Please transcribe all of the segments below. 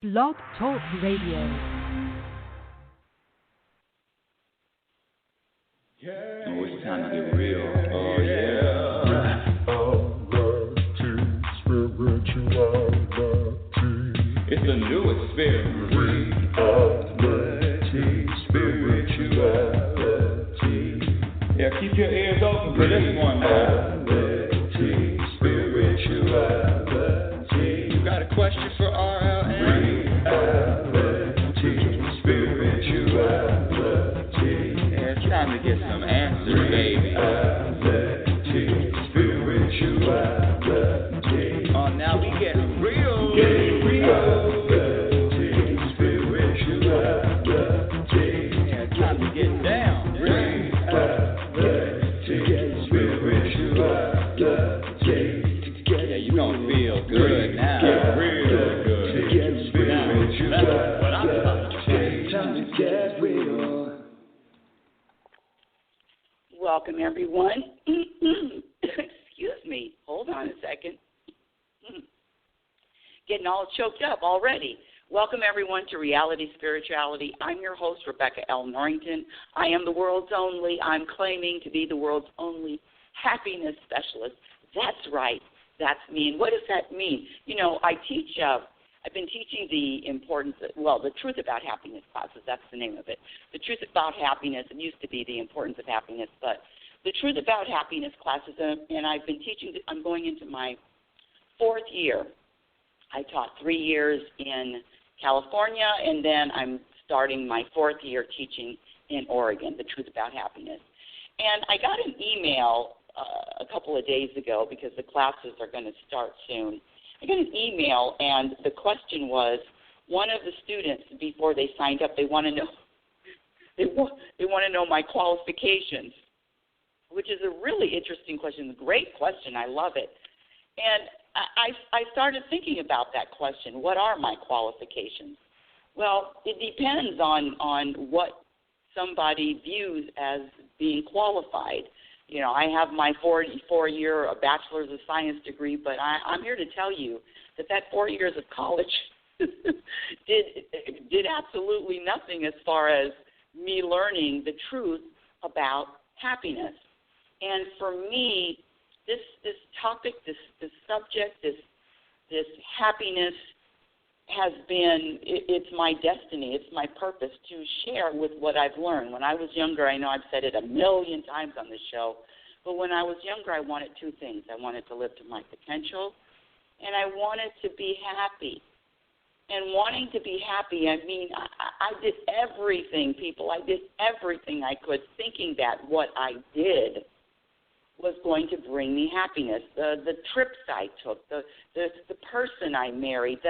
Blog Talk Radio. Oh, it's time to get real. Oh, yeah. It's a new experience. Reality, spirituality. Yeah, keep your ears open for this one now. Reality, spirituality. You got a question for RLN? Reality, spirituality. Yeah, it's time to get some answers, baby. Reality, spirituality. Oh, now we get real. Welcome, everyone. Excuse me. Hold on a second. Getting all choked up already. Welcome, everyone, to Reality Spirituality. I'm your host, Rebecca L. Norrington. I am the world's only, I'm claiming to be the world's only happiness specialist. That's right. That's me. And what does that mean? You know, I've been teaching the importance, the Truth About Happiness classes. That's the name of it. The Truth About Happiness. It used to be the Importance of Happiness, but the Truth About Happiness classes, and I've been teaching, I'm going into my 4th year. I taught 3 years in California, and then I'm starting my 4th year teaching in Oregon, the Truth About Happiness. And I got an email a couple of days ago because the classes are going to start soon. I got an email, and the question was, one of the students, before they signed up, they want to know my qualifications, which is a really interesting question, a great question. I love it. And I started thinking about that question. What are my qualifications? Well, it depends on what somebody views as being qualified. You know, I have my 4-year Bachelor's of Science degree, but I'm here to tell you that 4 years of college did absolutely nothing as far as me learning the truth about happiness. And for me, this topic, this subject, this happiness has been, it's my destiny, it's my purpose to share with what I've learned. When I was younger, I know I've said it a million times on this show, but when I was younger, I wanted 2 things. I wanted to live to my potential, and I wanted to be happy. And wanting to be happy, I mean, I did everything, people. I did everything I could, thinking that what I did was going to bring me happiness. The trips I took, the person I married,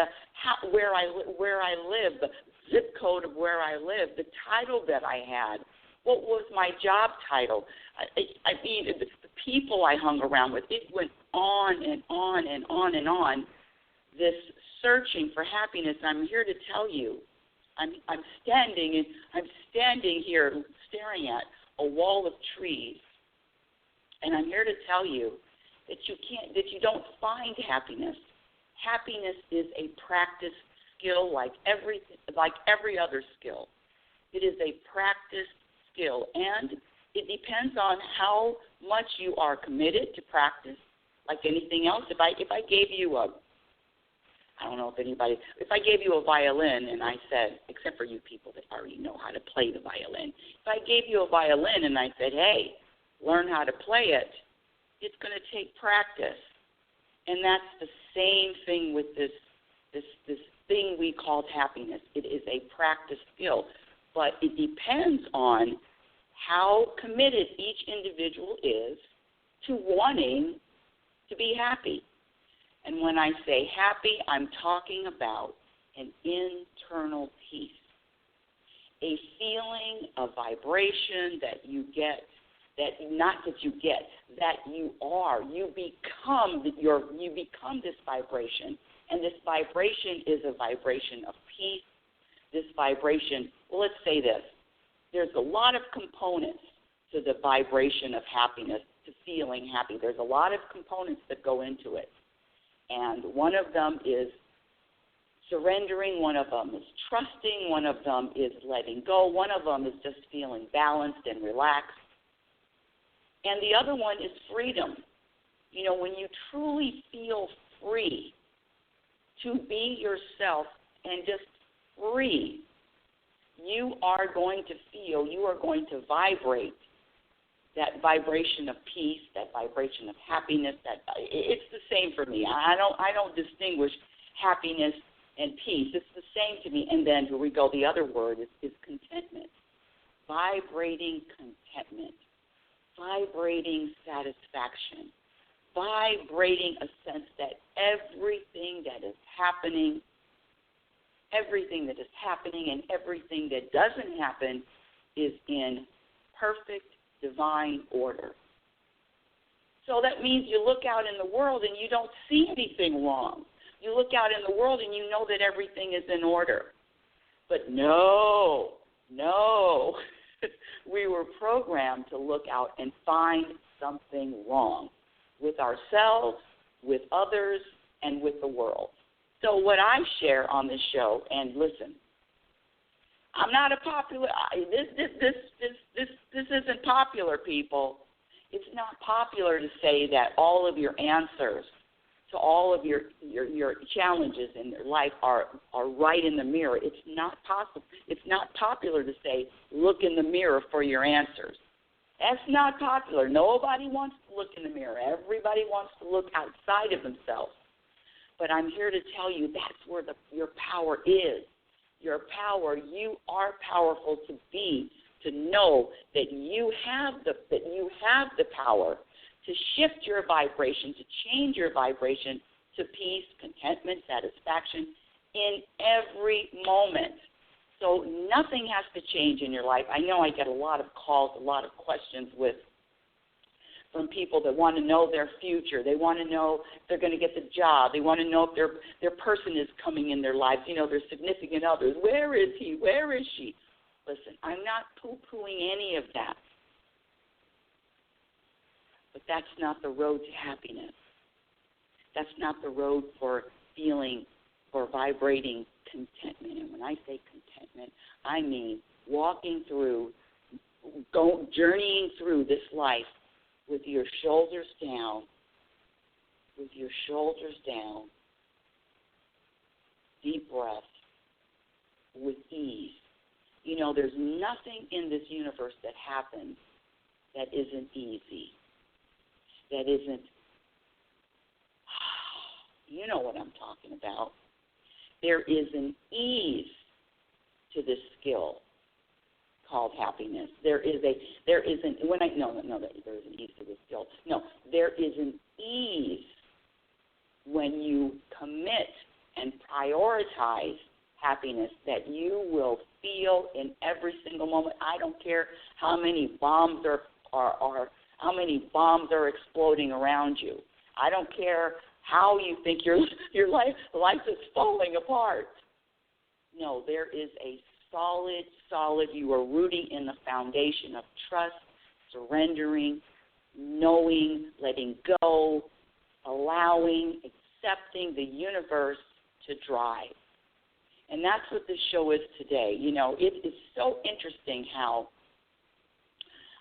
where I live, the zip code of where I live, the title that I had, what was my job title. I mean, the people I hung around with. It went on and on and on and on. This searching for happiness. I'm here to tell you, I'm standing here staring at a wall of trees. And I'm here to tell you that you don't find happiness. Happiness is a practice skill like every other skill. It is a practice skill, and it depends on how much you are committed to practice. Like anything else, if I gave you if I gave you a violin and I said, except for you people that already know how to play the violin, if I gave you a violin and I said, hey, learn how to play it, it's going to take practice. And that's the same thing with this thing we call happiness. It is a practice skill, but it depends on how committed each individual is to wanting to be happy. And when I say happy, I'm talking about an internal peace, a feeling of vibration that you get, that you are. You become this vibration. And this vibration is a vibration of peace. This vibration, well, let's say this. There's a lot of components to the vibration of happiness, to feeling happy. There's a lot of components that go into it. And one of them is surrendering, one of them is trusting, one of them is letting go, one of them is just feeling balanced and relaxed, and the other one is freedom. You know, when you truly feel free to be yourself and just free, you are going to feel, you are going to vibrate that vibration of peace, that vibration of happiness. That it's the same for me. I don't distinguish happiness and peace. It's the same to me. And then here we go. The other word is contentment. Vibrating contentment. Vibrating satisfaction. Vibrating a sense that everything that is happening and everything that doesn't happen is in perfect divine order. So that means you look out in the world and you don't see anything wrong. You look out in the world and you know that everything is in order. But no. We were programmed to look out and find something wrong with ourselves, with others, and with the world. So what I share on this show, and listen, I'm not a popular. This isn't popular, people. It's not popular to say that all of your answers to all of your challenges in your life are right in the mirror. It's not possible. It's not popular to say, look in the mirror for your answers. That's not popular. Nobody wants to look in the mirror. Everybody wants to look outside of themselves. But I'm here to tell you that's where your power is. Your power, you are powerful to be, to know that you have the power to shift your vibration, to change your vibration to peace, contentment, satisfaction in every moment. So nothing has to change in your life. I know I get a lot of calls, a lot of questions from people that want to know their future. They want to know if they're going to get the job. They want to know if their person is coming in their lives, their significant others. Where is he? Where is she? Listen, I'm not poo-pooing any of that. But that's not the road to happiness. That's not the road for feeling or vibrating contentment. And when I say contentment, I mean journeying through this life with your shoulders down, deep breath, with ease. There's nothing in this universe that happens that isn't easy, that isn't, you know what I'm talking about. There is an ease to this skill called happiness. There is an ease to this skill. No, there is an ease when you commit and prioritize happiness that you will feel in every single moment. I don't care how many bombs are exploding around you. I don't care how you think your life is falling apart. No, there is a solid, you are rooting in the foundation of trust, surrendering, knowing, letting go, allowing, accepting the universe to drive. And that's what this show is today. It is so interesting how,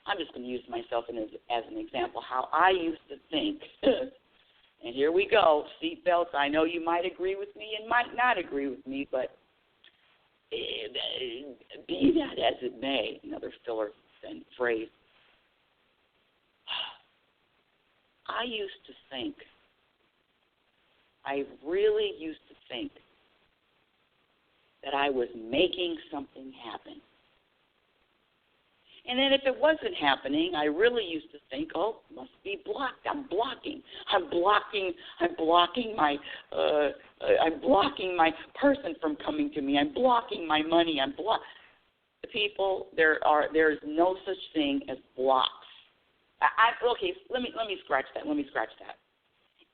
I'm just going to use myself as an example, how I used to think, and here we go, seatbelts, I know you might agree with me and might not agree with me, but be that as it may, another filler phrase, I really used to think that I was making something happen. And then if it wasn't happening, I really used to think, it must be blocked. I'm blocking my person from coming to me. I'm blocking my money. People, there's no such thing as blocks. Let me scratch that.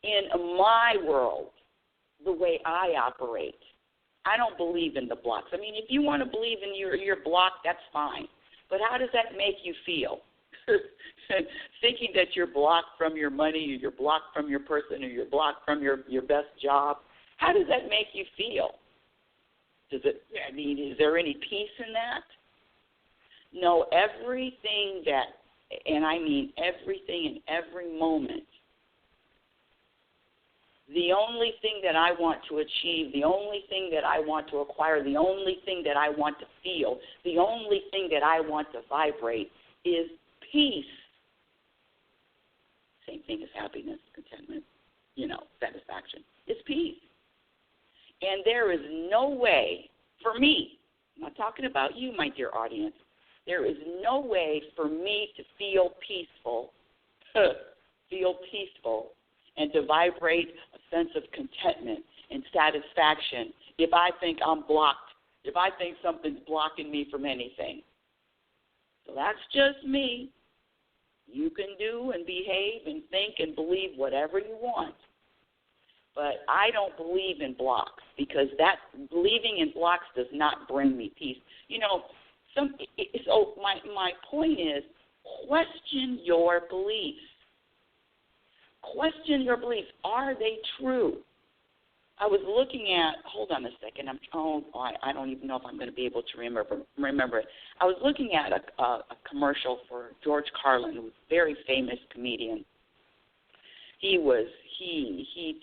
In my world, the way I operate, I don't believe in the blocks. I mean, if you want to believe in your block, that's fine. But how does that make you feel? Thinking that you're blocked from your money, or you're blocked from your person, or you're blocked from your best job, how does that make you feel? Is there any peace in that? No, everything that, and I mean everything in every moment, the only thing that I want to achieve, the only thing that I want to acquire, the only thing that I want to feel, the only thing that I want to vibrate is peace. Same thing as happiness, contentment, satisfaction. It's peace. And there is no way, for me, I'm not talking about you, my dear audience, there is no way for me to feel peaceful, and to vibrate a sense of contentment and satisfaction if I think I'm blocked, if I think something's blocking me from anything. So that's just me. You can do and behave and think and believe whatever you want. But I don't believe in blocks, because that believing in blocks does not bring me peace. So my point is, question your beliefs. Question your beliefs. Are they true? I was looking at, hold on a second, I don't even know if I'm going to be able to remember it. I was looking at a commercial for George Carlin, who's a very famous comedian. He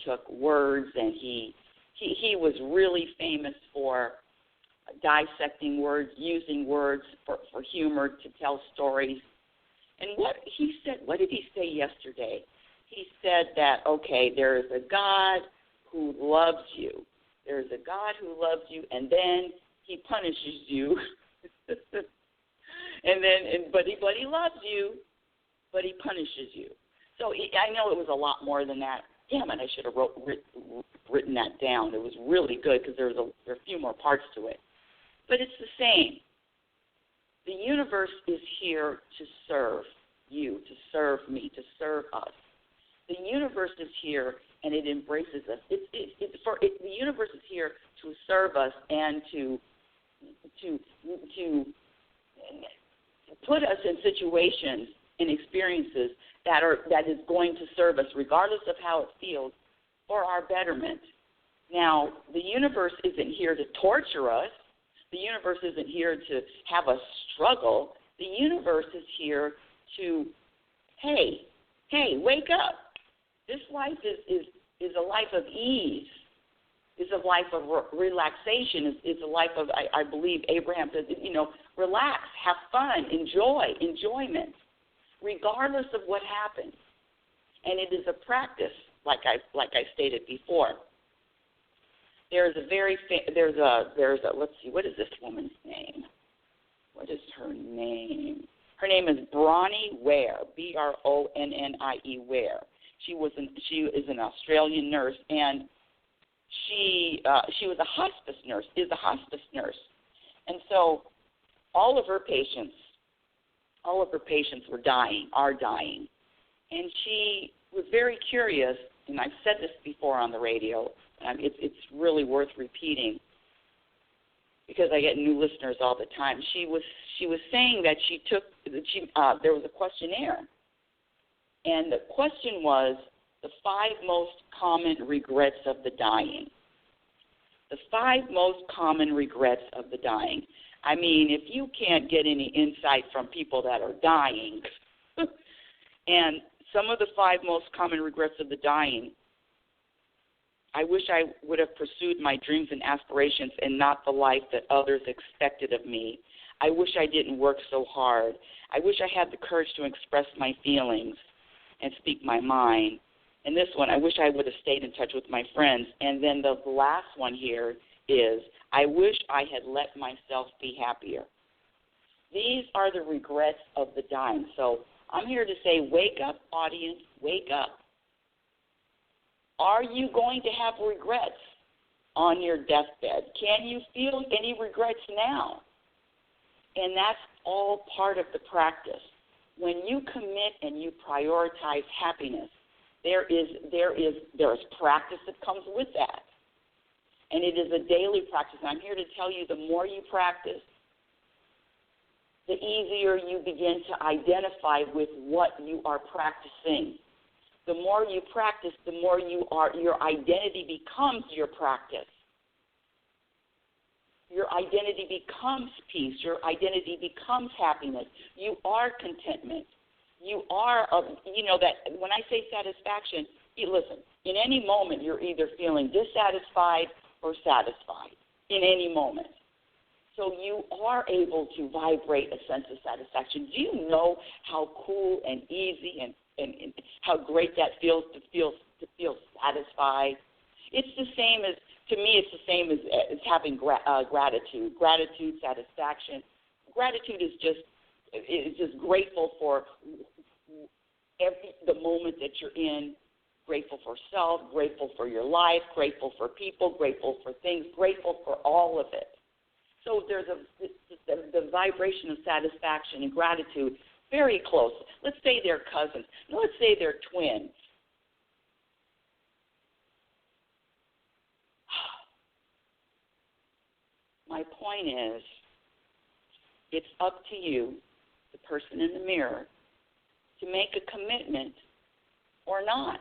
took words, and he was really famous for dissecting words, using words for humor to tell stories. And what did he say yesterday? He said that, okay, there is a God who loves you. There's a God who loves you, and then he punishes you. But he loves you, but he punishes you. So I know it was a lot more than that. Damn it, I should have written that down. It was really good, because there are a few more parts to it. But it's the same. The universe is here to serve you, to serve me, to serve us. The universe is here, and it embraces us. The universe is here to serve us and to put us in situations and experiences that is going to serve us, regardless of how it feels, for our betterment. Now, the universe isn't here to torture us. The universe isn't here to have us struggle. The universe is here to, hey, wake up. This life is a life of ease. It's a life of relaxation. It's a life of, I believe Abraham said, relax, have fun, enjoyment, regardless of what happens. And it is a practice, like I stated before. Let's see, what is this woman's name? What is her name? Her name is Bronnie Ware, Bronnie Ware. She is an Australian nurse, and she was a hospice nurse, and so all of her patients are dying, and she was very curious, and I've said this before on the radio, and it's really worth repeating because I get new listeners all the time. She was saying that there was a questionnaire. And the question was the 5 most common regrets of the dying. The 5 most common regrets of the dying. I mean, if you can't get any insight from people that are dying, and some of the 5 most common regrets of the dying, I wish I would have pursued my dreams and aspirations and not the life that others expected of me. I wish I didn't work so hard. I wish I had the courage to express my feelings and speak my mind. And this one, I wish I would have stayed in touch with my friends. And then the last one here is, I wish I had let myself be happier. These are the regrets of the dying. So I'm here to say, wake up, audience, wake up. Are you going to have regrets on your deathbed? Can you feel any regrets now? And that's all part of the practice. When you commit and you prioritize happiness, there is practice that comes with that. And it is a daily practice. And I'm here to tell you, the more you practice, the easier you begin to identify with what you are practicing. The more you practice, the more your identity becomes your practice. Your identity becomes peace. Your identity becomes happiness. You are contentment. You are, that when I say satisfaction, listen, in any moment you're either feeling dissatisfied or satisfied, in any moment. So you are able to vibrate a sense of satisfaction. Do you know how cool and easy and how great that feels to feel satisfied? It's the same as, to me, it's the same as having gratitude. Gratitude, satisfaction. Gratitude is just grateful for the moment that you're in, grateful for self, grateful for your life, grateful for people, grateful for things, grateful for all of it. So there's the vibration of satisfaction and gratitude very close. Let's say they're cousins. Let's say they're twins. My point is, it's up to you, the person in the mirror, to make a commitment or not.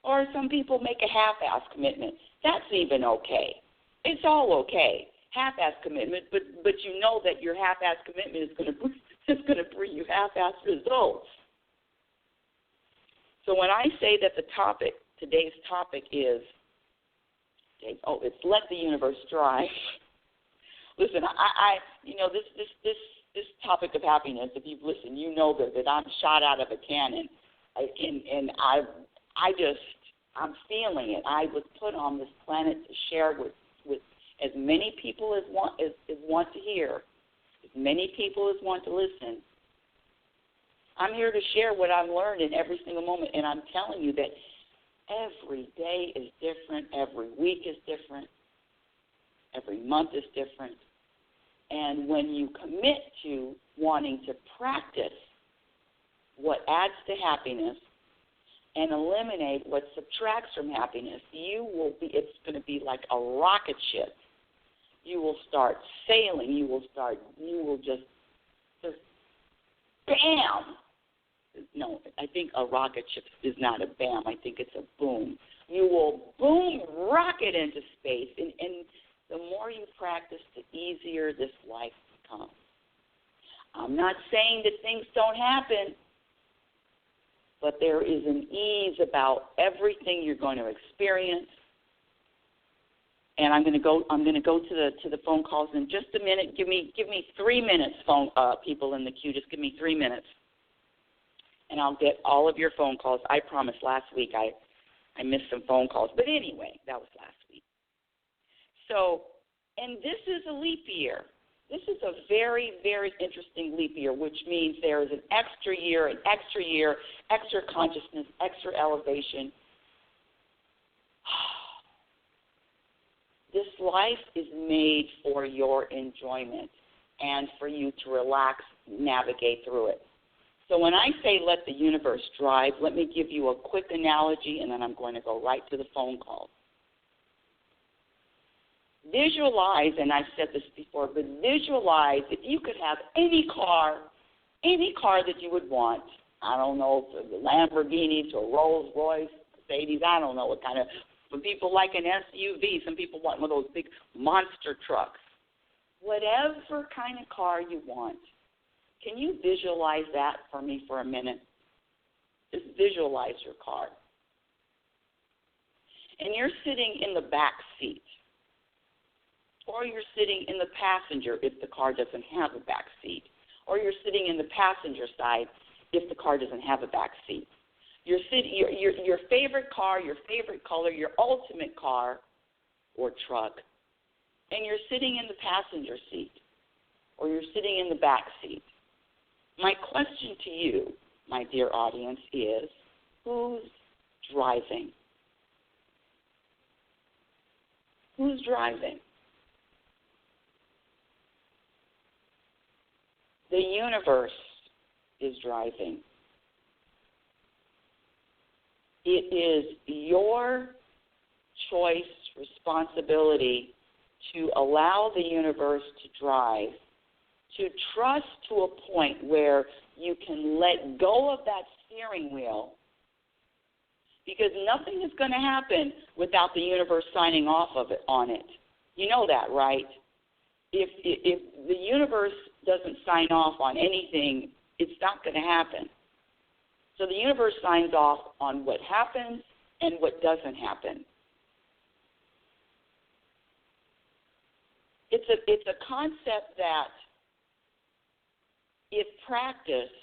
Or some people make a half-ass commitment. That's even okay. It's all okay. Half-ass commitment, but you know that your half-ass commitment is going to bring you half-ass results. So when I say that today's topic is, it's let the universe drive. Listen, this topic of happiness, if you've listened, you know that I'm shot out of a cannon, and I'm feeling it. I was put on this planet to share with as many people as want to hear, as many people as want to listen. I'm here to share what I've learned in every single moment, and I'm telling you that every day is different, every week is different, every month is different. And when you commit to wanting to practice what adds to happiness and eliminate what subtracts from happiness, it's going to be like a rocket ship. You will start sailing. You will just bam. No, I think a rocket ship is not a bam. I think it's a boom. You will boom rocket into space. And the more you practice, the easier this life becomes. I'm not saying that things don't happen, but there is an ease about everything you're going to experience. And I'm going to go to the phone calls in just a minute. Give me 3 minutes, people in the queue. Just give me 3 minutes, and I'll get all of your phone calls. I promise. Last week I missed some phone calls, but anyway, that was last week. So, and this is a leap year. This is a very, very interesting leap year, which means there is an extra year, extra consciousness, extra elevation. This life is made for your enjoyment and for you to relax, navigate through it. So when I say let the universe drive, let me give you a quick analogy, and then I'm going to go right to the phone call. Visualize, and I've said this before, but visualize if you could have any car that you would want. I don't know, from the Lamborghini to a Rolls Royce, Mercedes, I don't know what kind of. Some people like an SUV. Some people want one of those big monster trucks. Whatever kind of car you want, can you visualize that for me for a minute? Just visualize your car. And you're sitting in the back seat. Or you're sitting in the passenger if the car doesn't have a back seat. Or you're sitting in the passenger side if the car doesn't have a back seat. Your favorite car, your favorite color, your ultimate car or truck, and you're sitting in the passenger seat or you're sitting in the back seat. My question to you, my dear audience, is who's driving? Who's driving? The universe is driving. It is your choice, responsibility to allow the universe to drive, to trust to a point where you can let go of that steering wheel, because nothing is going to happen without the universe signing off on it. You know that, right? if the universe doesn't sign off on anything, it's not going to happen. So the universe signs off on what happens and what doesn't happen. It's a concept that, if practiced,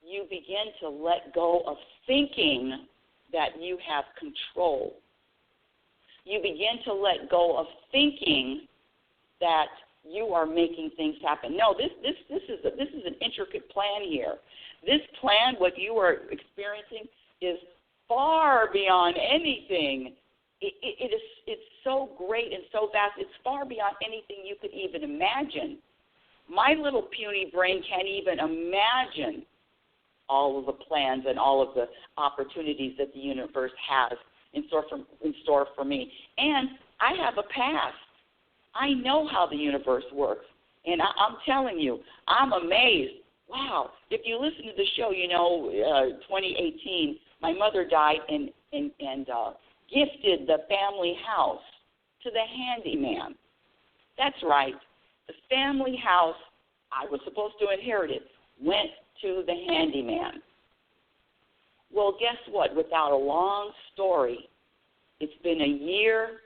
you begin to let go of thinking that you have control. You begin to let go of thinking that you are making things happen. No, this is an intricate plan here. This plan, what you are experiencing, is far beyond anything. It's so great and so vast. It's far beyond anything you could even imagine. My little puny brain can't even imagine all of the plans and all of the opportunities that the universe has in store for me. And I have a past. I know how the universe works. And I'm telling you, I'm amazed. Wow. If you listen to the show, 2018, my mother died and gifted the family house to the handyman. That's right. The family house, I was supposed to inherit it, went to the handyman. Well, guess what? Without a long story, it's been a year,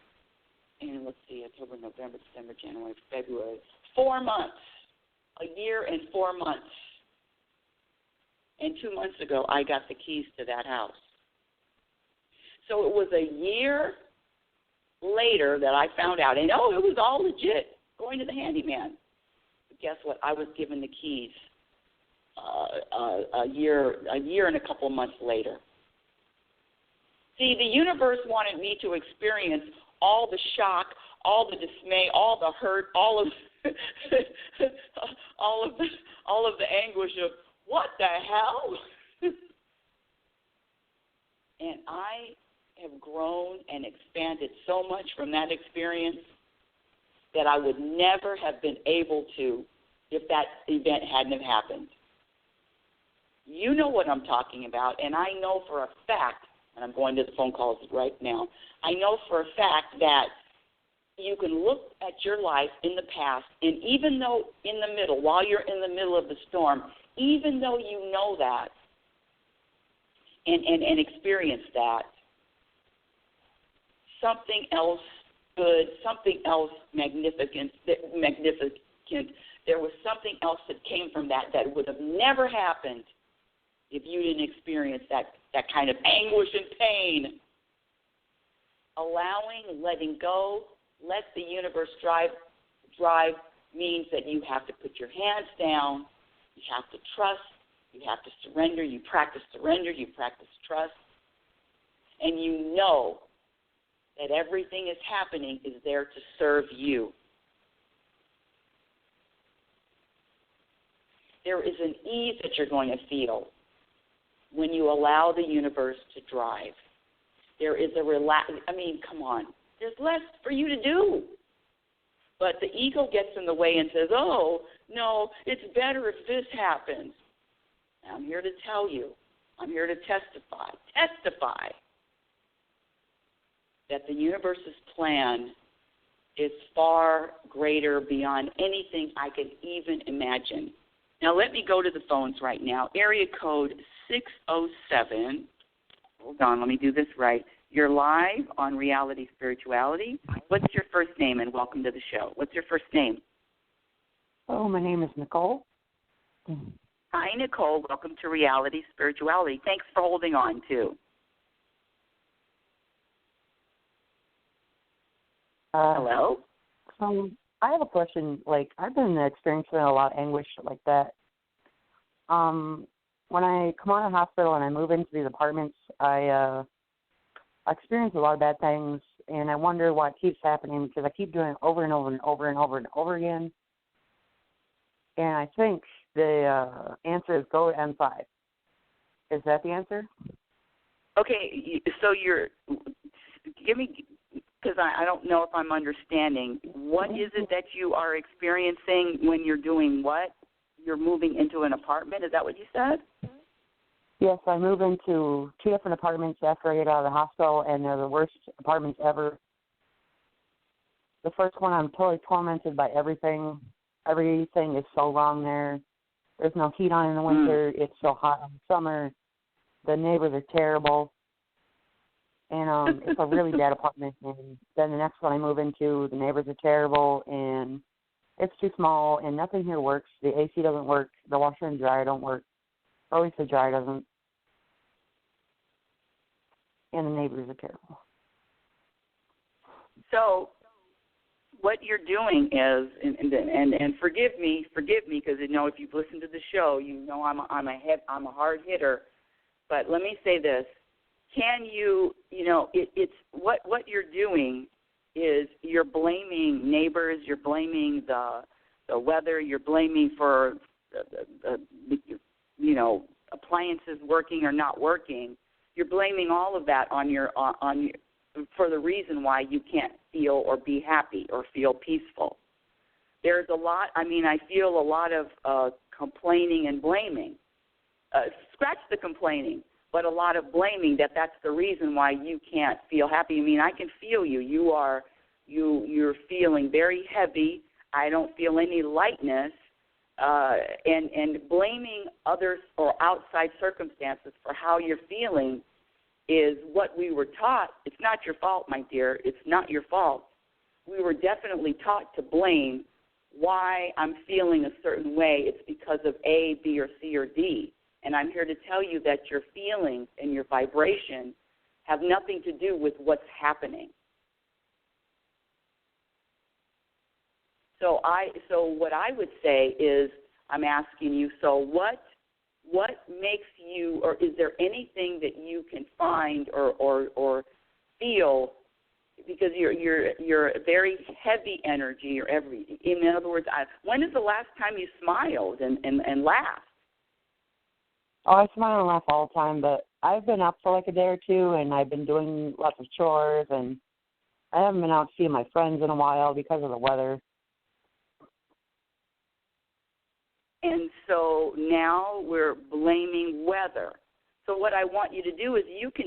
and let's see, October, November, December, January, February, 4 months. A year and 4 months. And 2 months ago, I got the keys to that house. So it was a year later that I found out, and it was all legit, going to the handyman. But guess what? I was given the keys a year and a couple months later. See, the universe wanted me to experience all the shock, all the dismay, all the hurt, all of all of the anguish of what the hell? And I have grown and expanded so much from that experience that I would never have been able to if that event hadn't have happened. You know what I'm talking about, and I know for a fact, and I'm going to the phone calls right now, I know for a fact that you can look at your life in the past, and even though in the middle, while you're in the middle of the storm, even though you know that and experience that, something else good, something else magnificent, there was something else that came from that would have never happened if you didn't experience that kind of anguish and pain. Allowing, letting go, let the universe drive means that you have to put your hands down, you have to trust, you have to surrender, you practice surrender, you practice trust, and you know that everything is happening is there to serve you. There is an ease that you're going to feel when you allow the universe to drive. There is come on. There's less for you to do. But the ego gets in the way and says, oh, no, it's better if this happens. I'm here to tell you. I'm here to testify that the universe's plan is far greater beyond anything I could even imagine. Now, let me go to the phones right now. Area code 607. Hold on, let me do this right. You're live on Reality Spirituality. What's your first name, and welcome to the show? What's your first name? Oh, my name is Nicole. Hi, Nicole. Welcome to Reality Spirituality. Thanks for holding on, too. Hello? I have a question. I've been experiencing a lot of anguish like that. When I come out of the hospital and I move into these apartments, I experience a lot of bad things, and I wonder why it keeps happening because I keep doing it over and over and over and over and over again. And I think the answer is go to M5. Is that the answer? Okay, so give me, because I don't know if I'm understanding. What is it that you are experiencing when you're doing what? You're moving into an apartment? Is that what you said? Yes, I move into 2 different apartments after I get out of the hospital, and they're the worst apartments ever. The first one, I'm totally tormented by everything. Everything is so wrong there. There's no heat on in the winter. It's so hot in the summer. The neighbors are terrible. And it's a really bad apartment. And then the next one I move into, the neighbors are terrible, and it's too small, and nothing here works. The AC doesn't work. The washer and dryer don't work. Or at least the dryer doesn't. And the neighbors are terrible. So what you're doing is, and forgive me, because you know if you've listened to the show, you know I'm a hard hitter. But let me say this: can you, it's what you're doing is you're blaming neighbors, you're blaming the weather, you're blaming for appliances working or not working. You're blaming all of that on for the reason why you can't feel or be happy or feel peaceful. There's a lot, I feel a lot of complaining and blaming. Scratch the complaining, but a lot of blaming that's the reason why you can't feel happy. I can feel you. You're feeling very heavy. I don't feel any lightness. And blaming others or outside circumstances for how you're feeling is what we were taught. It's not your fault, my dear. It's not your fault. We were definitely taught to blame why I'm feeling a certain way. It's because of A, B, or C, or D. And I'm here to tell you that your feelings and your vibration have nothing to do with what's happening. So what I would say is, I'm asking you, so what makes you, or is there anything that you can find or feel, because you're a very heavy energy, or in other words, when is the last time you smiled and laughed? Oh, I smile and laugh all the time, but I've been up for like a day or two, and I've been doing lots of chores, and I haven't been out seeing my friends in a while because of the weather. And so now we're blaming weather. So what I want you to do is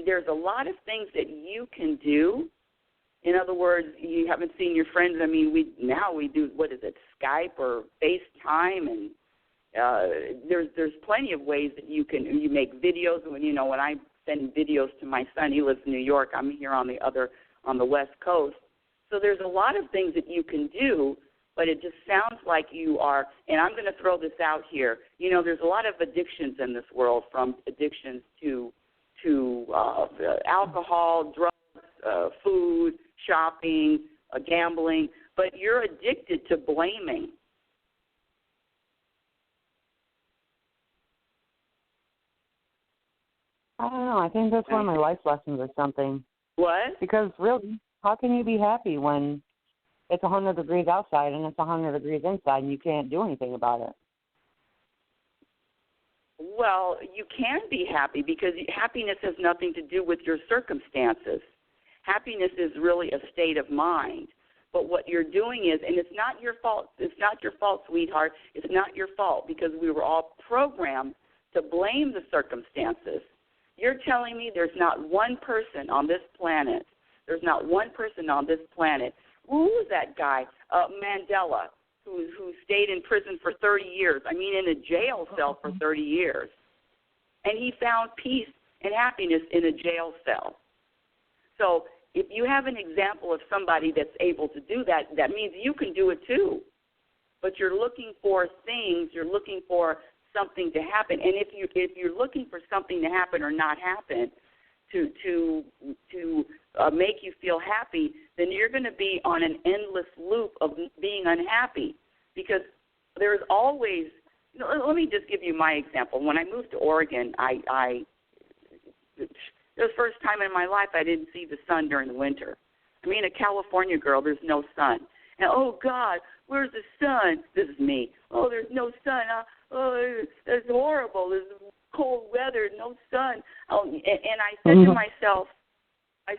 there's a lot of things that you can do. In other words, you haven't seen your friends. We do, what is it, Skype or FaceTime, and there's plenty of ways that you make videos. When I send videos to my son, he lives in New York. I'm here on the West Coast. So there's a lot of things that you can do. But it just sounds like you are, and I'm going to throw this out here. There's a lot of addictions in this world, from addictions to alcohol, drugs, food, shopping, gambling. But you're addicted to blaming. I don't know. I think that's one of my life lessons or something. What? Because really, how can you be happy when it's 100 degrees outside and it's 100 degrees inside and you can't do anything about it? Well, you can be happy because happiness has nothing to do with your circumstances. Happiness is really a state of mind. But what you're doing is, and it's not your fault. It's not your fault, sweetheart. It's not your fault, because we were all programmed to blame the circumstances. You're telling me there's not one person on this planet. There's not one person on this planet. Who was that guy, Mandela, who stayed in prison for 30 years? In a jail cell for 30 years. And he found peace and happiness in a jail cell. So if you have an example of somebody that's able to do that, that means you can do it too. But you're looking for things, you're looking for something to happen. And if you're looking for something to happen or not happen to make you feel happy, then you're going to be on an endless loop of being unhappy, because there's always, let me just give you my example. When I moved to Oregon, it was the first time in my life I didn't see the sun during the winter. A California girl, there's no sun. And, oh, God, where's the sun? This is me. Oh, there's no sun. Oh, it's horrible. There's cold weather, no sun. Oh, and I said to myself, I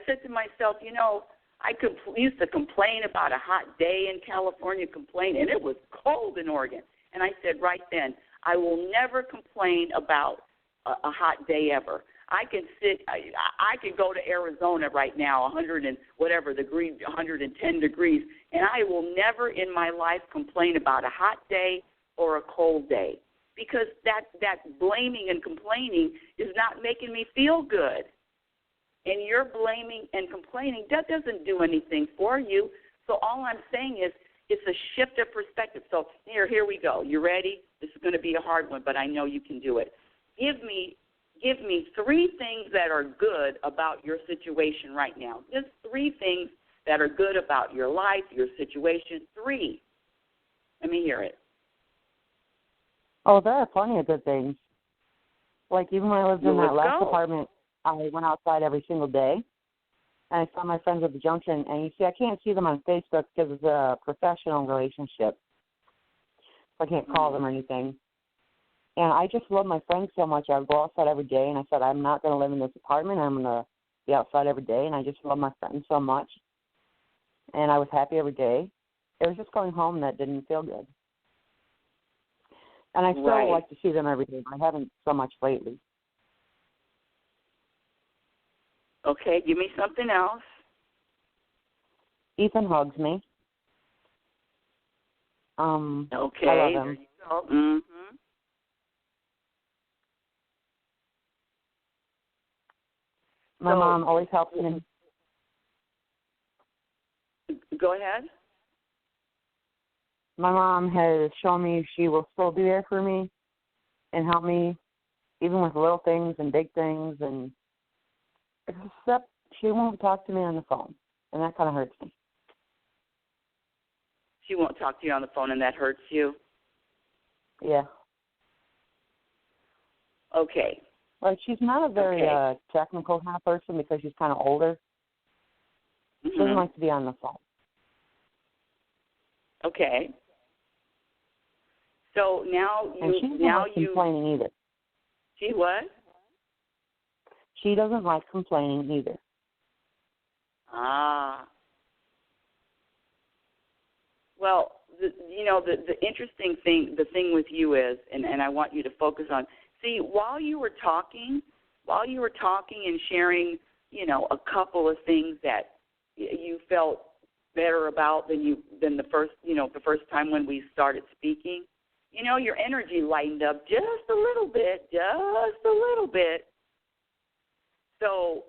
used to complain about a hot day in California, and it was cold in Oregon. And I said right then, I will never complain about a hot day ever. I can go to Arizona right now, 100 and whatever degrees, 110 degrees, and I will never in my life complain about a hot day or a cold day, because that blaming and complaining is not making me feel good. And you're blaming and complaining, that doesn't do anything for you. So all I'm saying is it's a shift of perspective. So here we go. You ready? This is going to be a hard one, but I know you can do it. Give me 3 things that are good about your situation right now. Just 3 things that are good about your life, your situation. 3. Let me hear it. Oh, there are plenty of good things. Like even when I lived in that last apartment, I went outside every single day, and I saw my friends at the junction. And you see, I can't see them on Facebook because it's a professional relationship. So I can't call them or anything. And I just love my friends so much. I would go outside every day, and I said, I'm not going to live in this apartment. I'm going to be outside every day, and I just love my friends so much. And I was happy every day. It was just going home that didn't feel good. And I still like to see them every day, but I haven't so much lately. Okay, give me something else. Ethan hugs me. Okay, I love him. there you go. Mm-hmm. My mom always helps me. Go ahead. My mom has shown me she will still be there for me and help me, even with little things and big things, and except she won't talk to me on the phone, and that kind of hurts me. She won't talk to you on the phone, and that hurts you? Yeah. Okay. Like, she's not a very technical kind of person because she's kind of older. She doesn't like to be on the phone. Okay. So now and she doesn't like complaining either. She what? She doesn't like complaining either. Ah. Well, the interesting thing, the thing with you is, and I want you to focus on, see, while you were talking and sharing, a couple of things that you felt better about than the first time when we started speaking, your energy lightened up just a little bit. So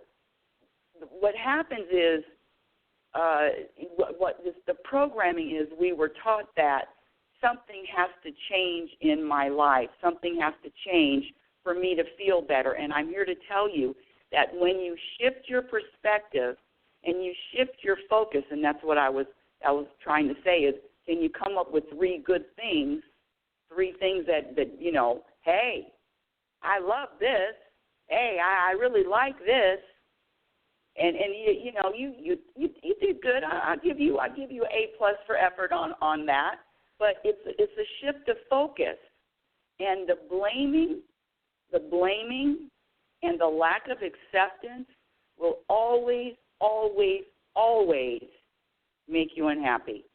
what happens is, the programming is, we were taught that something has to change in my life. Something has to change for me to feel better. And I'm here to tell you that when you shift your perspective and you shift your focus, and that's what I was trying to say is, can you come up with 3 good things, 3 things that hey, I love this. Hey, I really like this. And you did good. I'll give you an A+ for effort on that. But it's a shift of focus, and the blaming, and the lack of acceptance will always make you unhappy.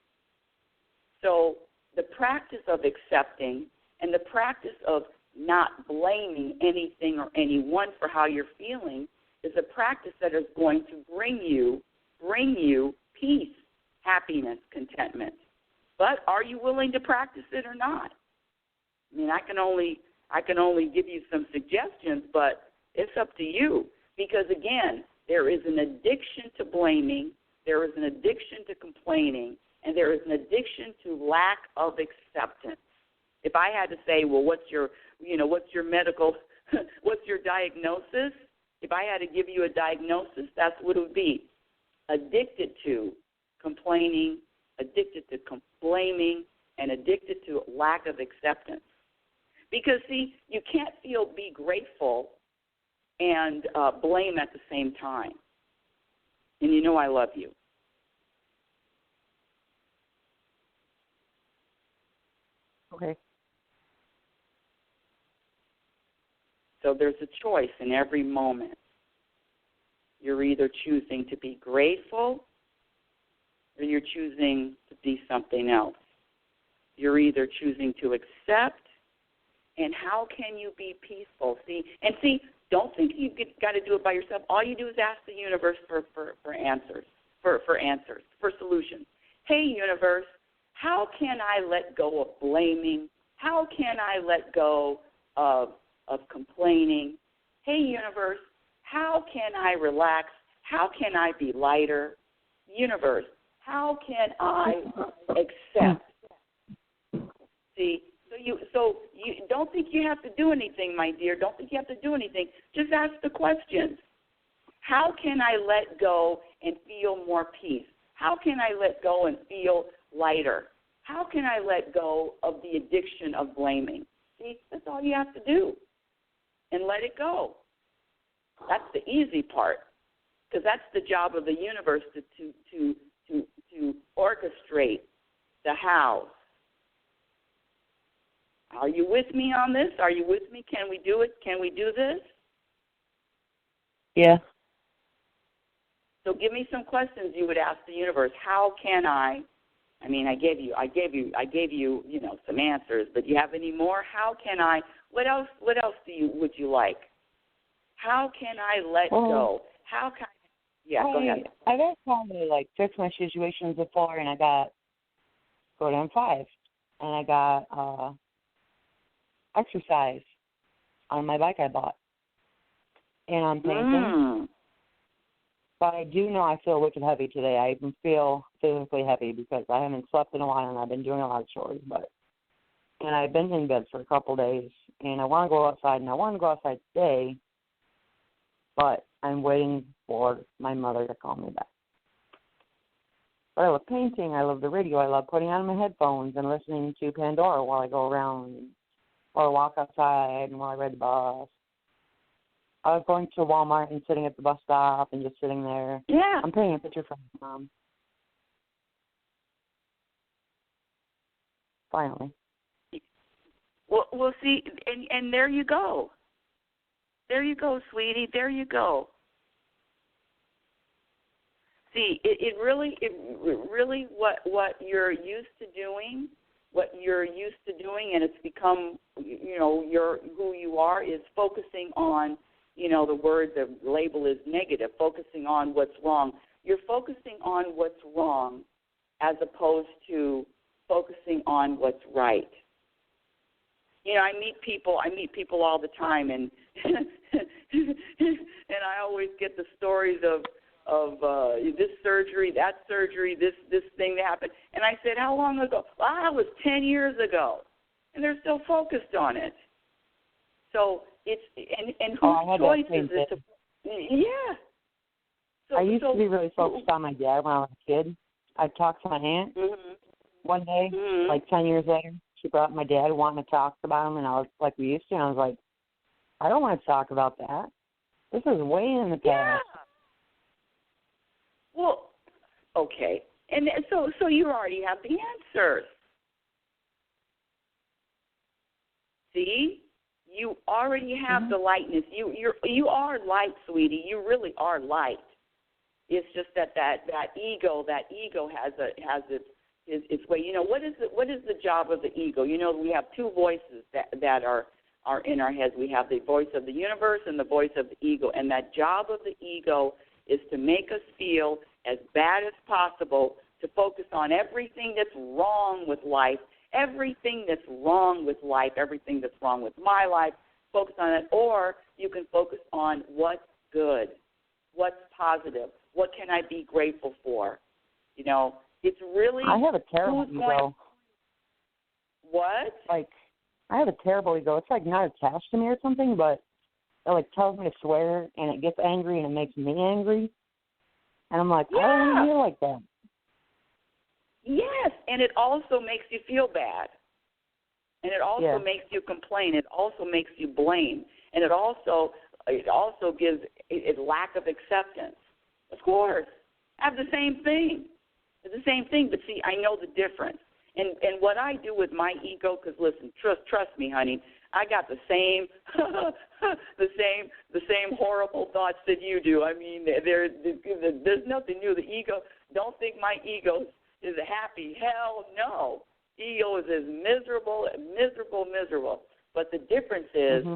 So the practice of accepting and the practice of not blaming anything or anyone for how you're feeling is a practice that is going to bring you peace, happiness, contentment. But are you willing to practice it or not? I mean, I can only give you some suggestions, but it's up to you. Because again, there is an addiction to blaming, there is an addiction to complaining, and there is an addiction to lack of acceptance. If I had to say, well, what's your medical, what's your diagnosis? If I had to give you a diagnosis, that's what it would be. Addicted to complaining, addicted to blaming, and addicted to lack of acceptance. Because, see, you can't be grateful and blame at the same time. And you know I love you. Okay. So there's a choice in every moment. You're either choosing to be grateful or you're choosing to be something else. You're either choosing to accept, and how can you be peaceful? See, Don't think you've got to do it by yourself. All you do is ask the universe for answers, for answers, for solutions. Hey, universe, how can I let go of blaming? How can I let go of complaining? Hey, universe, how can I relax? How can I be lighter? Universe, how can I accept? See, so you don't think you have to do anything, my dear. Don't think you have to do anything. Just ask the questions. How can I let go and feel more peace? How can I let go and feel lighter? How can I let go of the addiction of blaming? See, that's all you have to do, and let it go. That's the easy part, because that's the job of the universe to orchestrate the how. Are you with me on this? Are you with me? Can we do it? Can we do this? Yeah. So give me some questions you would ask the universe. How can I mean, I gave you, some answers, but do you have any more? How can I? What else would you like? How can I let go? How can? Yeah, go ahead. I've had probably fix my situations before, and I got go down 5, and I got exercise on my bike I bought, and I'm painting. But I do know I feel wicked heavy today. I even feel physically heavy because I haven't slept in a while and I've been doing a lot of chores. And I've been in bed for a couple of days, and I want to go outside, and I want to go outside today, but I'm waiting for my mother to call me back. But I love painting. I love the radio. I love putting on my headphones and listening to Pandora while I go around, or I walk outside, and while I ride the bus. I was going to Walmart and sitting at the bus stop and just sitting there. Yeah. I'm painting a picture for my mom. Finally. Well, see, and there you go. There you go, sweetie. There you go. See, it really what you're used to doing, and it's become, who you are, is focusing on, the label is negative, focusing on what's wrong. You're focusing on what's wrong as opposed to focusing on what's right. I meet people all the time, and and I always get the stories of this surgery, that surgery, this thing that happened. And I said, how long ago? Well, that was 10 years ago. And they're still focused on it. So it's, and whose choice is it to, yeah. So, I used to be really focused on my dad when I was a kid. I'd talk to my aunt one day, 10 years later. She brought my dad wanting to talk about him, and I was like, we used to, and I was like, I don't want to talk about that. This is way in the past. Yeah. Well, okay. And so you already have the answers. See? You already have the lightness. You are light, sweetie. You really are light. It's just that ego has its way. What is the job of the ego? We have two voices that are in our heads. We have the voice of the universe and the voice of the ego. And that job of the ego is to make us feel as bad as possible, to focus on everything that's wrong with life, everything that's wrong with life, everything that's wrong with my life, focus on it. Or you can focus on what's good, what's positive, what can I be grateful for. It's really... I have a terrible ego. What? I have a terrible ego. It's not attached to me or something, but it tells me to swear, and it gets angry, and it makes me angry. And I'm like, I don't want to hear like that. Yes, and it also makes you feel bad. And it also makes you complain. It also makes you blame. And it also gives a lack of acceptance. Of course. I have the same thing. It's the same thing, but see, I know the difference. And what I do with my ego, because listen, trust me, honey, I got the same the same horrible thoughts that you do. I mean, there's nothing new. The ego, don't think my ego is happy. Hell no. Ego is as miserable. But the difference is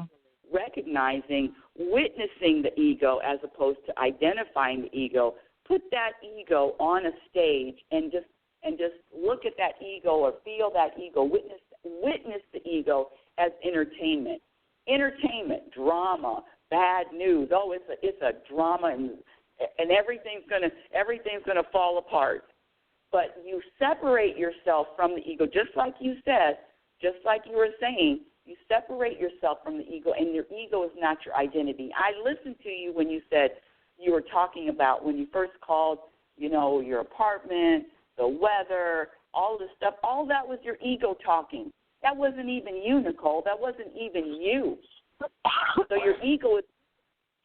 recognizing, witnessing the ego as opposed to identifying the ego. Put that ego on a stage and just look at that ego or feel that ego. Witness the ego as entertainment. Entertainment, drama, bad news. Oh, it's a drama, and everything's gonna fall apart. But you separate yourself from the ego, just like you said, just like you were saying. You separate yourself from the ego, and your ego is not your identity. I listened to you when you said you were talking about when you first called, your apartment, the weather, all this stuff. All that was your ego talking. That wasn't even you, Nicole. That wasn't even you. So your ego is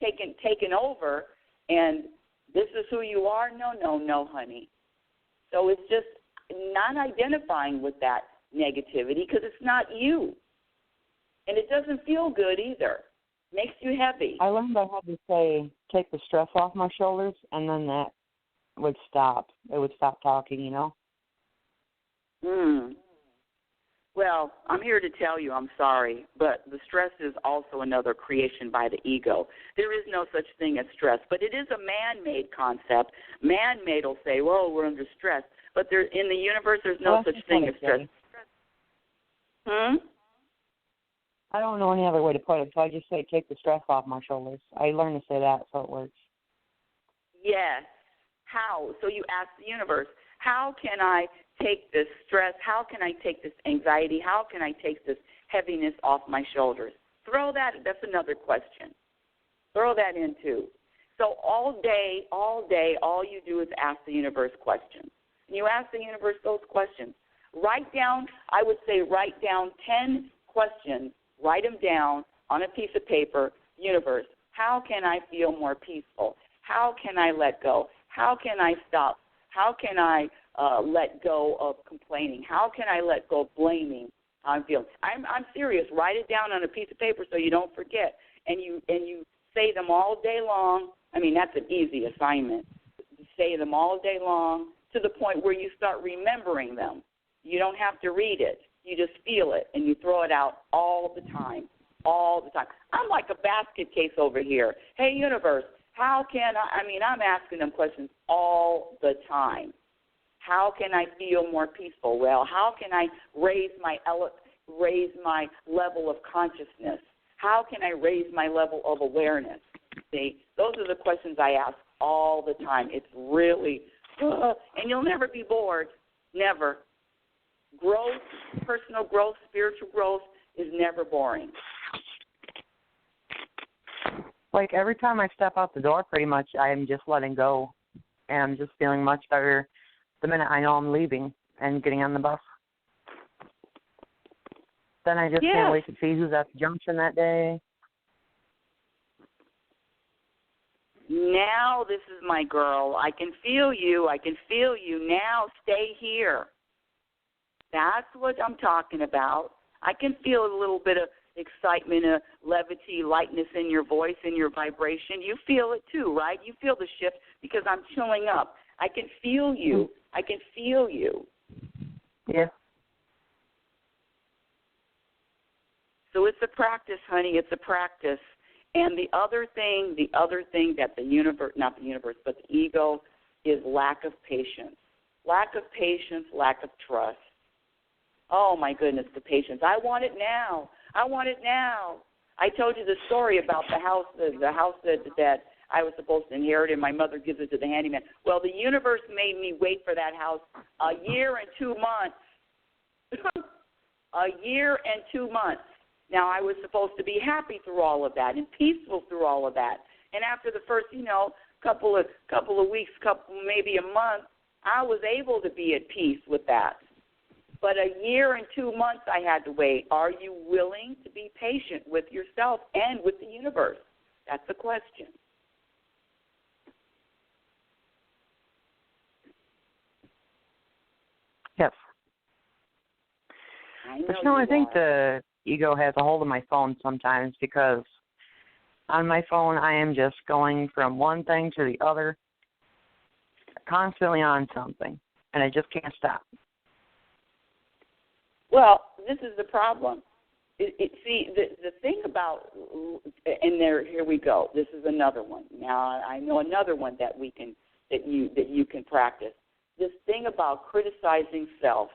taken over, and this is who you are? No, honey. So it's just not identifying with that negativity because it's not you. And it doesn't feel good either. Makes you heavy. I learned I had to say, take the stress off my shoulders, and then that would stop. It would stop talking, Well, I'm here to tell you I'm sorry, but the stress is also another creation by the ego. There is no such thing as stress, but it is a man-made concept. Man-made will say, well, we're under stress. But in the universe, there's no such thing as stress. I don't know any other way to put it, so I just say take the stress off my shoulders. I learned to say that, so it works. Yes. How? So you ask the universe, how can I take this stress? How can I take this anxiety? How can I take this heaviness off my shoulders? That's another question. Throw that in too. So all day, all you do is ask the universe questions. And you ask the universe those questions. Write down 10 questions. Write them down on a piece of paper. Universe, how can I feel more peaceful? How can I let go? How can I stop? How can I let go of complaining? How can I let go of blaming? I'm serious. Write it down on a piece of paper so you don't forget. And you say them all day long. I mean, that's an easy assignment. You say them all day long to the point where you start remembering them. You don't have to read it. You just feel it, and you throw it out all the time. I'm like a basket case over here. Hey, universe, how can I'm asking them questions all the time. How can I feel more peaceful? Well, how can I raise my level of consciousness? How can I raise my level of awareness? See, those are the questions I ask all the time. It's really, and you'll never be bored, never. Growth, personal growth, spiritual growth is never boring. Like every time I step out the door, pretty much I am just letting go, and I'm just feeling much better the minute I know I'm leaving and getting on the bus. Then I just can't wait to see who's at the junction that day. Now this is my girl. I can feel you. Now stay here. That's what I'm talking about. I can feel a little bit of excitement, levity, lightness in your voice, in your vibration. You feel it too, right? You feel the shift because I'm chilling up. I can feel you. Yeah. So it's a practice, honey. It's a practice. And the other thing that the universe, not the universe, but the ego is lack of patience. Lack of patience, lack of trust. Oh, my goodness, the patience. I want it now. I told you the story about the house that I was supposed to inherit, and my mother gives it to the handyman. Well, the universe made me wait for that house a year and 2 months. A year and 2 months. Now, I was supposed to be happy through all of that and peaceful through all of that. And after the first, couple of weeks, maybe a month, I was able to be at peace with that. But a year and 2 months I had to wait. Are you willing to be patient with yourself and with the universe? That's the question. Yes. I think are. the ego has a hold of my phone sometimes because on my phone I am just going from one thing to the other, constantly on something, and I just can't stop. Well, this is the problem. See, the thing about, and here we go. This is another one. Now I know another one that you can practice. This thing about criticizing self,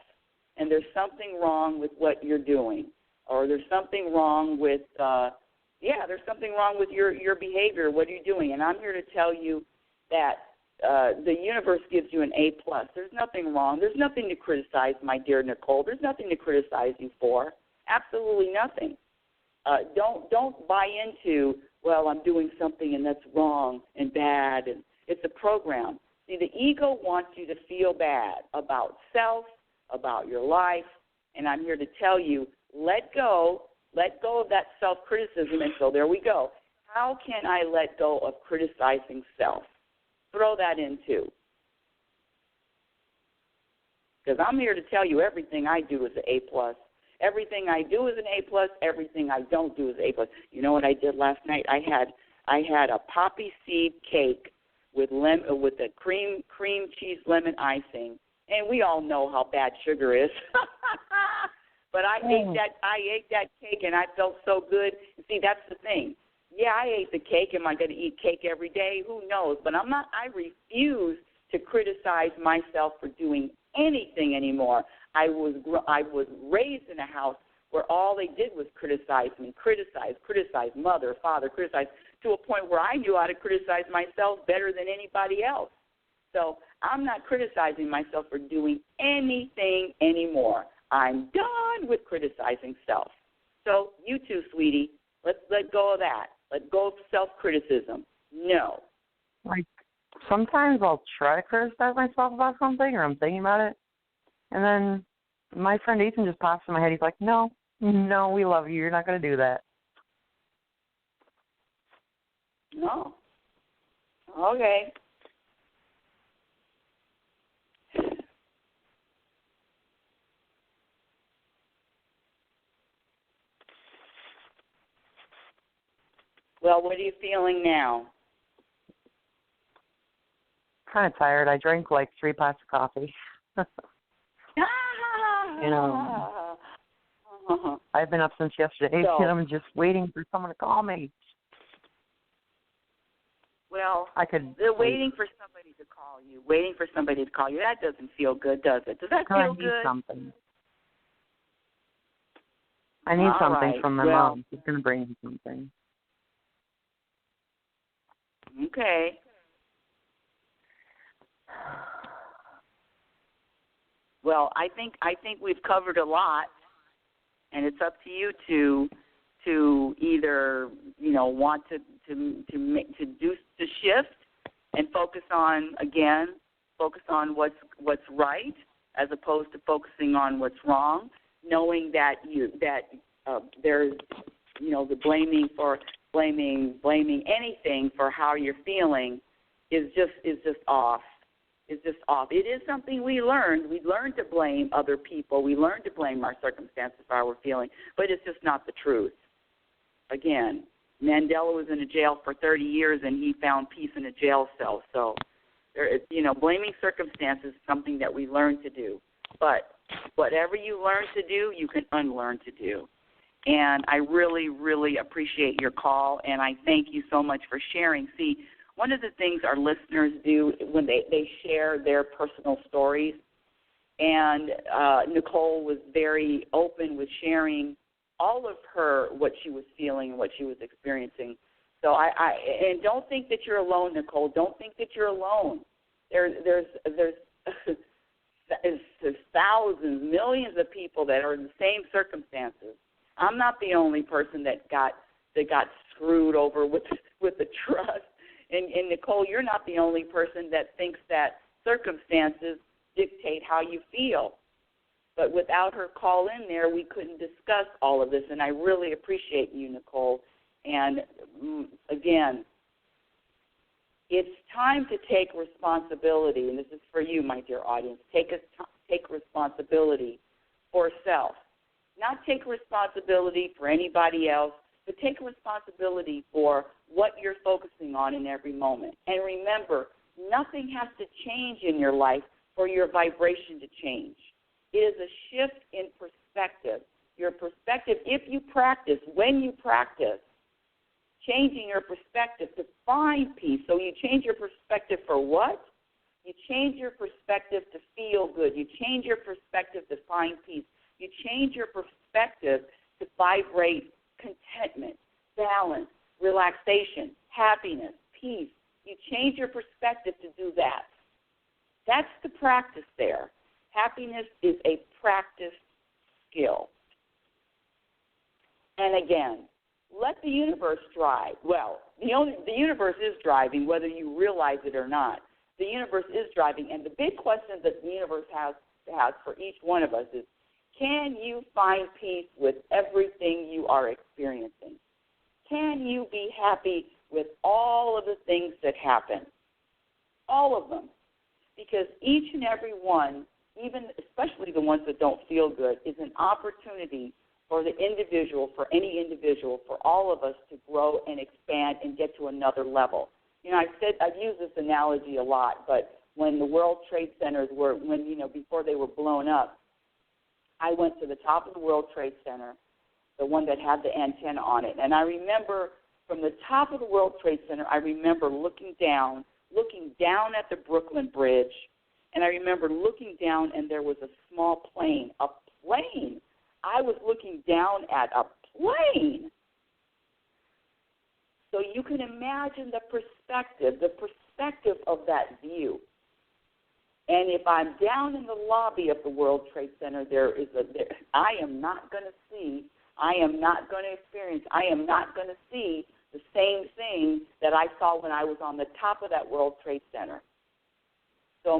and there's something wrong with what you're doing, or there's something wrong with there's something wrong with your behavior. What are you doing? And I'm here to tell you that the universe gives you an A+. There's nothing wrong. There's nothing to criticize, my dear Nicole. There's nothing to criticize you for. Absolutely nothing. Don't buy into, well, I'm doing something and that's wrong and bad, and it's a program. See, the ego wants you to feel bad about self, about your life, and I'm here to tell you, let go of that self-criticism. And so there we go. How can I let go of criticizing self? Throw that in too. Because I'm here to tell you everything I do is an A+. Everything I do is an A+. Everything I don't do is an A+. You know what I did last night? I had a poppy seed cake with a cream cheese lemon icing, and we all know how bad sugar is. But I ate that cake, and I felt so good. See, that's the thing. Yeah, I ate the cake. Am I going to eat cake every day? Who knows? But I'm not. I refuse to criticize myself for doing anything anymore. I was raised in a house where all they did was criticize me, criticize mother, father, criticize, to a point where I knew how to criticize myself better than anybody else. So I'm not criticizing myself for doing anything anymore. I'm done with criticizing self. So you too, sweetie, let's let go of that. Let go of self-criticism. No. Like, sometimes I'll try to criticize myself about something, or I'm thinking about it, and then my friend Ethan just pops in my head. He's like, no, we love you. You're not going to do that. No. Okay. Well, what are you feeling now? Kind of tired. I drank like 3 pots of coffee. I've been up since yesterday, and I'm just waiting for someone to call me. Well, they're waiting for somebody to call you. That doesn't feel good, does it? Does that feel good? I need something from my mom. She's going to bring me something. Okay. Well, I think we've covered a lot, and it's up to you to either want to shift and focus on what's right as opposed to focusing on what's wrong, knowing that there's the blaming anything for how you're feeling is just off. It's just off. It is something we learned. We learned to blame other people. We learned to blame our circumstances for how we're feeling, but it's just not the truth. Again, Mandela was in a jail for 30 years, and he found peace in a jail cell. So, blaming circumstances is something that we learn to do. But whatever you learn to do, you can unlearn to do. And I really, really appreciate your call, and I thank you so much for sharing. See, one of the things our listeners do when they share their personal stories, and Nicole was very open with sharing all of what she was feeling and what she was experiencing. So and don't think that you're alone, Nicole. Don't think that you're alone. There's thousands, millions of people that are in the same circumstances. I'm not the only person that got screwed over with the trust. And Nicole, you're not the only person that thinks that circumstances dictate how you feel. But without her call in there, we couldn't discuss all of this. And I really appreciate you, Nicole. And again, it's time to take responsibility. And this is for you, my dear audience. Take responsibility for self. Not take responsibility for anybody else, but take responsibility for what you're focusing on in every moment. And remember, nothing has to change in your life for your vibration to change. It is a shift in perspective. Your perspective perspective, if you practice, when you practice, changing your perspective to find peace. So you change your perspective for what? You change your perspective to feel good. You change your perspective to find peace. You change your perspective to vibrate contentment, balance, relaxation, happiness, peace. You change your perspective to do that. That's the practice there. Happiness is a practice skill. And again, let the universe drive. Well, the universe is driving, whether you realize it or not. The universe is driving, and the big question that the universe has for each one of us is, can you find peace with everything you are experiencing? Can you be happy with all of the things that happen? All of them. Because each and every one, even especially the ones that don't feel good, is an opportunity for the individual, for any individual, for all of us to grow and expand and get to another level. You know, I've used this analogy a lot, but when the World Trade Centers were, before they were blown up, I went to the top of the World Trade Center, the one that had the antenna on it, and I remember from the top of the World Trade Center, I remember looking down at the Brooklyn Bridge, and I remember looking down, and there was a small plane, a plane. I was looking down at a plane. So you can imagine the perspective of that view. And if I'm down in the lobby of the World Trade Center, I am not going to see, I am not going to experience, I am not going to see the same thing that I saw when I was on the top of that World Trade Center. So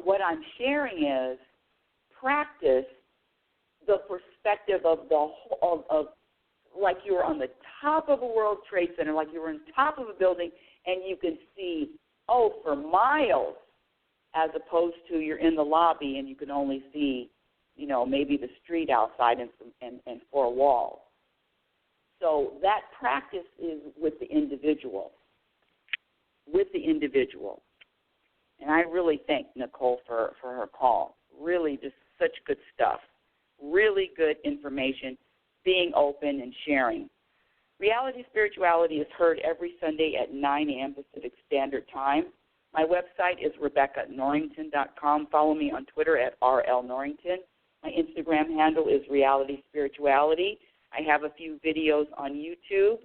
what I'm sharing is practice the perspective of like you were on the top of a World Trade Center, like you were on top of a building, and you can see, for miles, as opposed to you're in the lobby and you can only see, maybe the street outside and four walls. So that practice is with the individual. And I really thank Nicole for her call. Really just such good stuff. Really good information, being open and sharing. Reality Spirituality is heard every Sunday at 9 a.m. Pacific Standard Time. My website is RebeccaNorrington.com. Follow me on Twitter at RLNorrington. My Instagram handle is Reality Spirituality. I have a few videos on YouTube.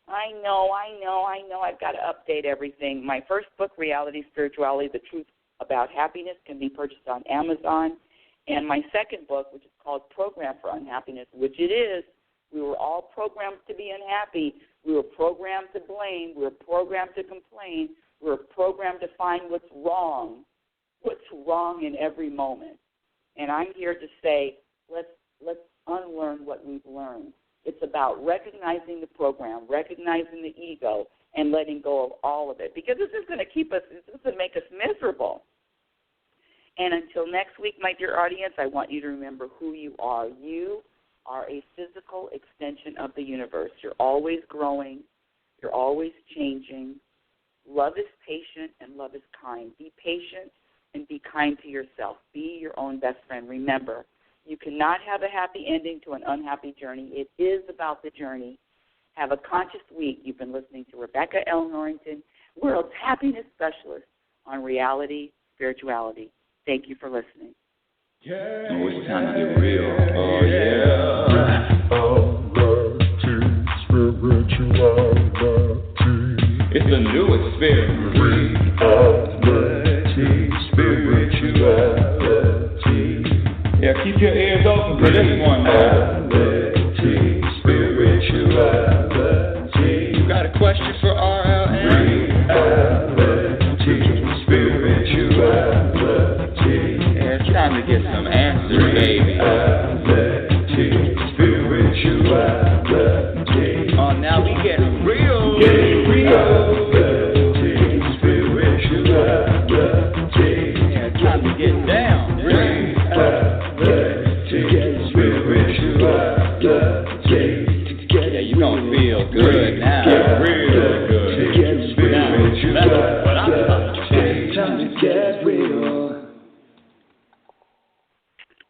I know. I've got to update everything. My first book, Reality Spirituality, The Truth About Happiness, can be purchased on Amazon. And my second book, which is called Program for Unhappiness, which it is, we were all programmed to be unhappy. We were programmed to blame. We were programmed to complain. We were programmed to find what's wrong in every moment. And I'm here to say, let's unlearn what we've learned. It's about recognizing the program, recognizing the ego, and letting go of all of it. Because this is going to make us miserable. And until next week, my dear audience, I want you to remember who you are. You are a physical extension of the universe. You're always growing. You're always changing. Love is patient and love is kind. Be patient and be kind to yourself. Be your own best friend. Remember, you cannot have a happy ending to an unhappy journey. It is about the journey. Have a conscious week. You've been listening to Rebecca L. Norrington, World's Happiness Specialist on Reality Spirituality. Thank you for listening. Yeah. Oh, it's time to get real. Oh, yeah. It's a new experience. Reality Spirituality. Yeah, keep your ears open for this one. Reality Spirituality. You got a question for RLN? Reality Spirituality. Yeah, it's time to get some answers, baby. Reality Spirituality. Oh, now we get real. Get real. Reality Spirituality. Yeah, it's time to get down. Reality Spirituality. Yeah, you gonna feel good now.